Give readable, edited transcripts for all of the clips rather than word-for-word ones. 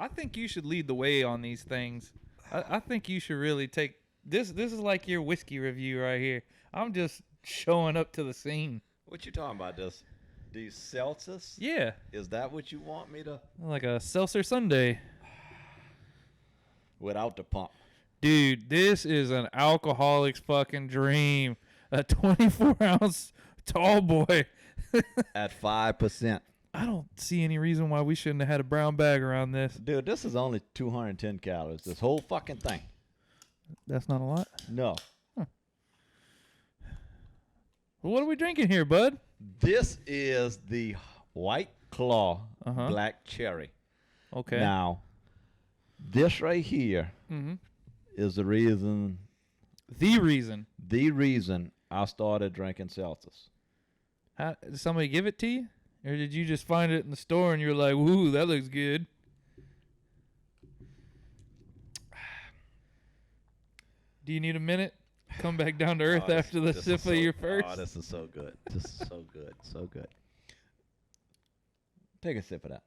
I think you should lead the way on these things. I think you should really take this. This is like your whiskey review right here. I'm just showing up to the scene. What you talking about? These seltzers? Yeah. Is that what you want me to? Like a Seltzer Sunday. Without the pump. Dude, this is an alcoholic's fucking dream. A 24-ounce tall boy. At 5%. I don't see any reason why we shouldn't have had a brown bag around this. Dude, this is only 210 calories. This whole fucking thing. That's not a lot? No. Huh. Well, what are we drinking here, bud? This is the White Claw Black Cherry. Okay. Now, this right here is the reason. The reason I started drinking seltzers. Did somebody give it to you? Or did you just find it in the store and you're like, woo, that looks good? Do you need a minute? Come back down to earth after the sip of your first? Oh, this is so good. This is so good. So good. Take a sip of that.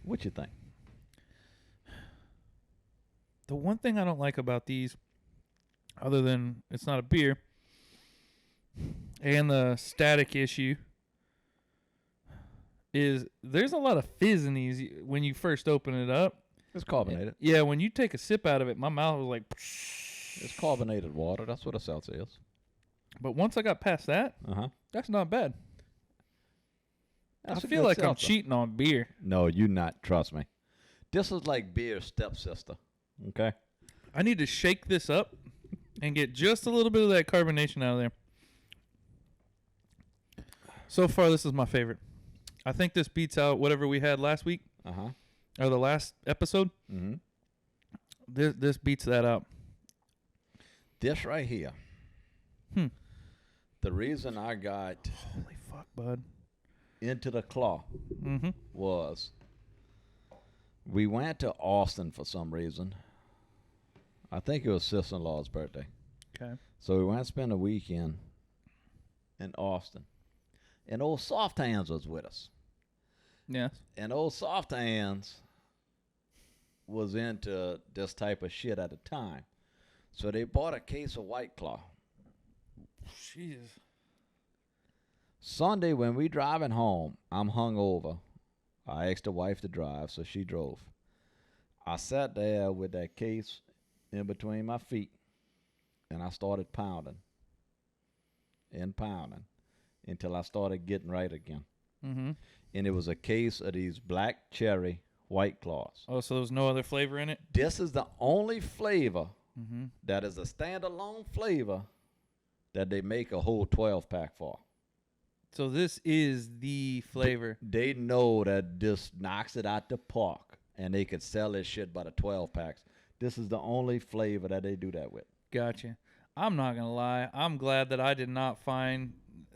What you think? The one thing I don't like about these, other than it's not a beer, and the static issue, is there's a lot of fizz in these when you first open it up. It's carbonated. Yeah, when you take a sip out of it, my mouth was like... It's carbonated water. That's what a seltzer is. But once I got past that, that's not bad. I feel like I'm cheating on beer. No, you not. Trust me. This is like beer's stepsister. Okay? I need to shake this up and get just a little bit of that carbonation out of there. So far, this is my favorite. I think this beats out whatever we had last week. Or the last episode. This beats that out. This right here. The reason I got... Holy fuck, bud. Into the Claw was we went to Austin for some reason. I think it was sister-in-law's birthday. Okay. So we went to spend a weekend in Austin. And old Soft Hands was with us. Yes. And old Soft Hands was into this type of shit at the time. So they bought a case of White Claw. Jesus. Sunday, when we driving home, I'm hungover. I asked the wife to drive, so she drove. I sat there with that case in between my feet, and I started pounding and pounding until I started getting right again. And it was a case of these black cherry White Claws. Oh, so there was no other flavor in it? This is the only flavor that is a standalone flavor that they make a whole 12-pack for. So this is the flavor. They know that this knocks it out the park, and they could sell this shit by the 12-packs. This is the only flavor that they do that with. Gotcha. I'm not going to lie. I'm glad that I did not find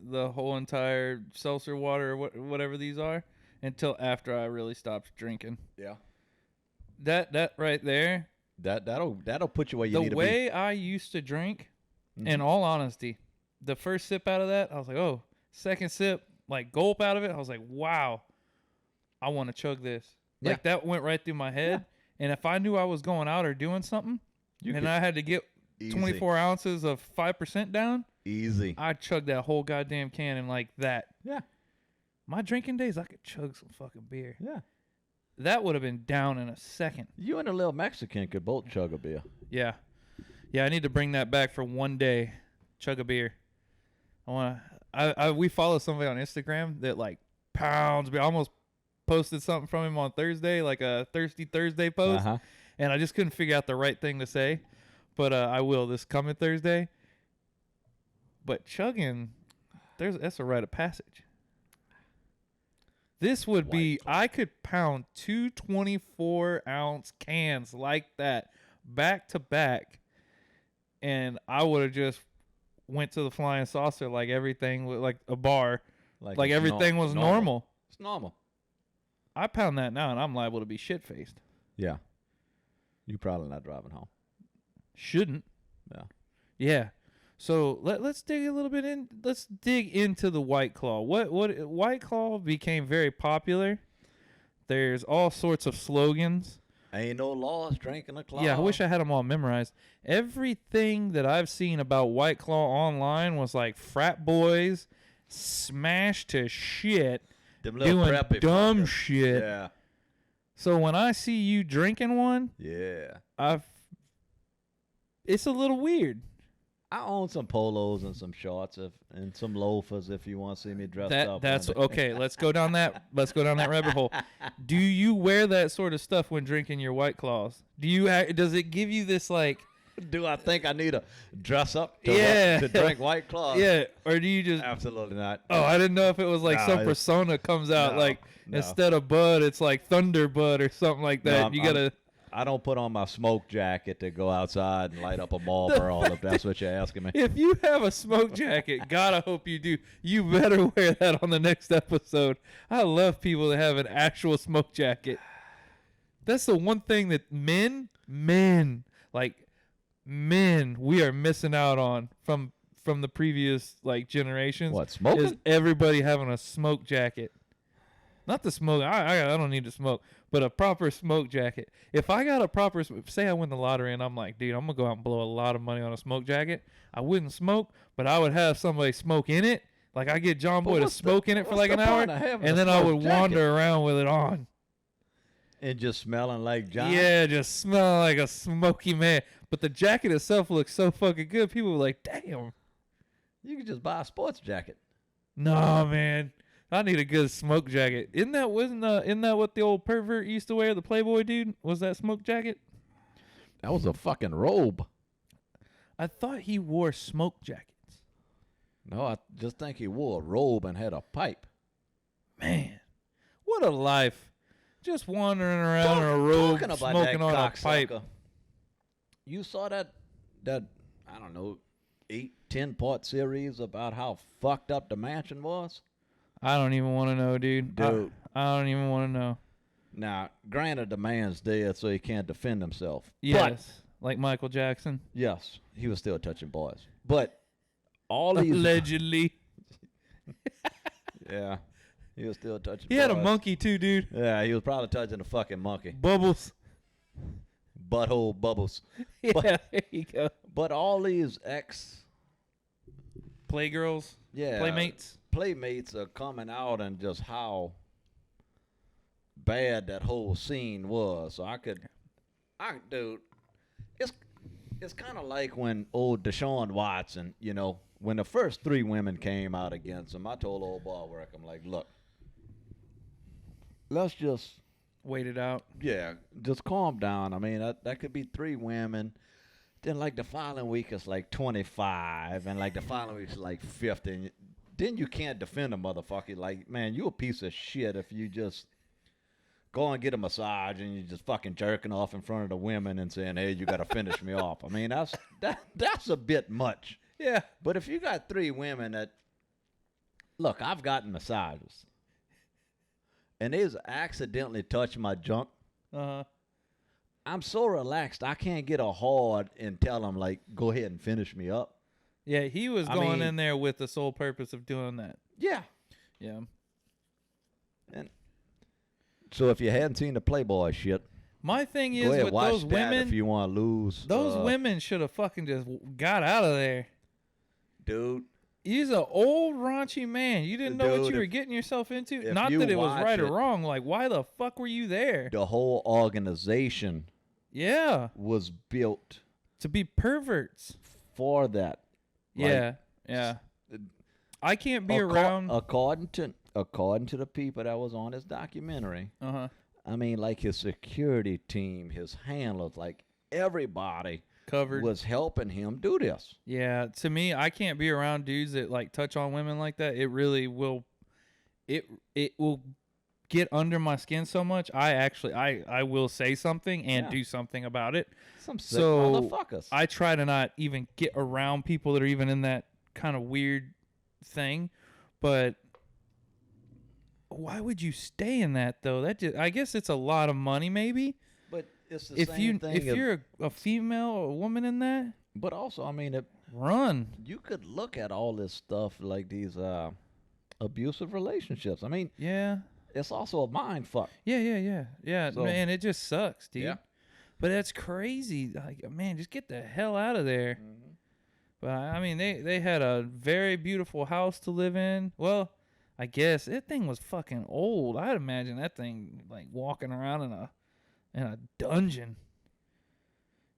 the whole entire seltzer water or whatever these are until after I really stopped drinking. Yeah. That right there. That'll put you where you need to be. The way I used to drink, in all honesty, the first sip out of that, I was like, oh. Second sip, like gulp out of it, I was like, wow, I want to chug this. Yeah. Like that went right through my head. Yeah. And if I knew I was going out or doing something, I had to get 24 ounces of 5% down, easy, I'd chug that whole goddamn can in like that. Yeah. My drinking days, I could chug some fucking beer. Yeah. That would have been down in a second. You and a little Mexican could both chug a beer. Yeah. Yeah, I need to bring that back for one day. Chug a beer. We follow somebody on Instagram that like pounds. We almost posted something from him on Thursday, like a Thirsty Thursday post, and I just couldn't figure out the right thing to say. But I will this coming Thursday. But chugging, that's a rite of passage. This would be, I could pound 2 24-ounce cans like that back to back, and I would have just went to the flying saucer like everything, like a bar, like everything was normal. It's normal. I pound that now, and I'm liable to be shit-faced. Yeah. You probably not driving home. Shouldn't. Yeah. Yeah. So let's dig a little bit in. Let's dig into the White Claw. What White Claw became very popular. There's all sorts of slogans. Ain't no laws drinking a claw. Yeah, I wish I had them all memorized. Everything that I've seen about White Claw online was like frat boys smashed to shit, doing dumb shit. Yeah. So when I see you drinking one, yeah, it's a little weird. I own some polos and some shorts and some loafers if you want to see me dressed up. That's okay. Let's go down that rabbit hole. Do you wear that sort of stuff when drinking your White Claws? Does it give you this like? Do I think I need to dress up to drink White Claws? Yeah, or do you just? Absolutely not. Oh, I didn't know if it was like some persona comes out instead of Bud, it's like Thunder Bud or something like that. I don't put on my smoke jacket to go outside and light up a Marlboro if that's what you're asking me. If you have a smoke jacket, God, I hope you do. You better wear that on the next episode. I love people that have an actual smoke jacket. That's the one thing that men, we are missing out on from the previous like generations. What, smoking? Is everybody having a smoke jacket. Not the smoke. I don't need to smoke, but a proper smoke jacket. If I got a proper, say I win the lottery and I'm like, dude, I'm gonna go out and blow a lot of money on a smoke jacket. I wouldn't smoke, but I would have somebody smoke in it. Like I get John Boy to smoke in it for like an hour, and then I would wander around with it on. And just smelling like John? Yeah, just smelling like a smoky man. But the jacket itself looks so fucking good. People were like, damn. You could just buy a sports jacket. No, man. I need a good smoke jacket. Isn't that what the old pervert used to wear, the Playboy dude? Was that smoke jacket? That was a fucking robe. I thought he wore smoke jackets. No, I just think he wore a robe and had a pipe. Man, what a life. Just wandering around in a robe, smoking on a pipe. You saw that I don't know, 8-10 part series about how fucked up the mansion was? I don't even want to know, dude. I don't even want to know. Now, granted, the man's dead, so he can't defend himself. Yes, like Michael Jackson. Yes, he was still touching boys. But all these... Allegedly. Yeah, he was still touching boys. He had a monkey, too, dude. Yeah, he was probably touching a fucking monkey. Bubbles. Butthole Bubbles. Yeah, there you go. But all these Playgirls? Yeah. Playmates are coming out and just how bad that whole scene was. So dude, it's kind of like when old Deshaun Watson, you know, when the first 3 women came out against him, I told old ball work, I'm like, look, let's just wait it out. Yeah, just calm down. I mean, that could be 3 women. Then, like, the following week is like 25, and like the following week is like 50. And then you can't defend a motherfucker. Like, man, you a piece of shit if you just go and get a massage and you just fucking jerking off in front of the women and saying, hey, you got to finish me off. I mean, that's a bit much. Yeah. But if you got 3 women that, look, I've gotten massages, and they accidentally touched my junk. Uh-huh. I'm so relaxed, I can't get a hard and tell them, like, go ahead and finish me up. Yeah, he was going in there with the sole purpose of doing that. Yeah. Yeah. And so if you hadn't seen the Playboy shit, my thing is with with those women, if you want to lose. Those women should have fucking just got out of there. Dude. He's an old raunchy man. You didn't know what you were getting yourself into? Not that it was right or wrong. Like, why the fuck were you there? The whole organization was built to be perverts for that. Yeah, yeah. I can't be around. According to the people that was on his documentary, I mean, like his security team, his handlers, like everybody was helping him do this. Yeah, to me, I can't be around dudes that like touch on women like that. It really will. It will get under my skin so much. I will say something and do something about it. Some sick motherfuckers. I try to not even get around people that are even in that kind of weird thing. But why would you stay in that though? I guess it's a lot of money, maybe. But it's the same thing. If you're a female or a woman in that. But also, I mean, run. You could look at all this stuff like these abusive relationships. I mean, Yeah. it's also a mind fuck. Yeah. So- Man, it just sucks, dude. Yeah. But that's crazy. Like, man, just get the hell out of there. But I mean, they had a very beautiful house to live in. Well, I guess that thing was fucking old. I'd imagine that thing like walking around in a dungeon.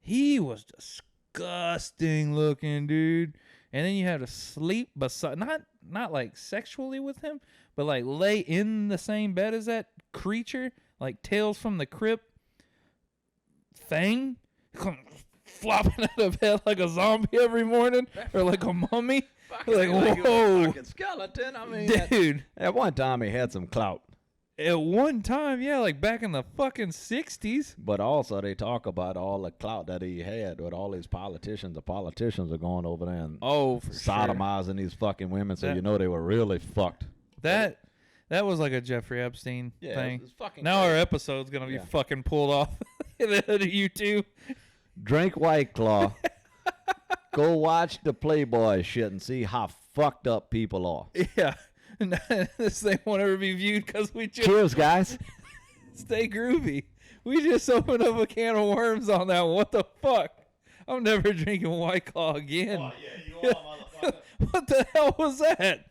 He was disgusting looking, dude. And then you had to sleep beside, not like sexually with him, but like lay in the same bed as that creature, like Tales from the Crypt thing, flopping out of bed like a zombie every morning, or like a mummy. Like, whoa, fucking skeleton. I mean, dude. at one time he had some clout. At one time, yeah, like back in the fucking 60s. But also they talk about all the clout that he had with all these politicians. The politicians are going over there and Oh, for sodomizing these fucking women, so That- you know they were really fucked. That was like a Jeffrey Epstein Yeah, thing. it's fucking Now our crazy. episode's gonna be Yeah. fucking pulled off to you two. Drink White Claw. Go watch the Playboy shit and see how fucked up people are. Yeah. This thing won't ever be viewed because we just Cheers, guys. stay groovy. We just opened up a can of worms on that one. What the fuck? I'm never drinking White Claw again. Oh, yeah, you are, motherfucker. What the hell was that?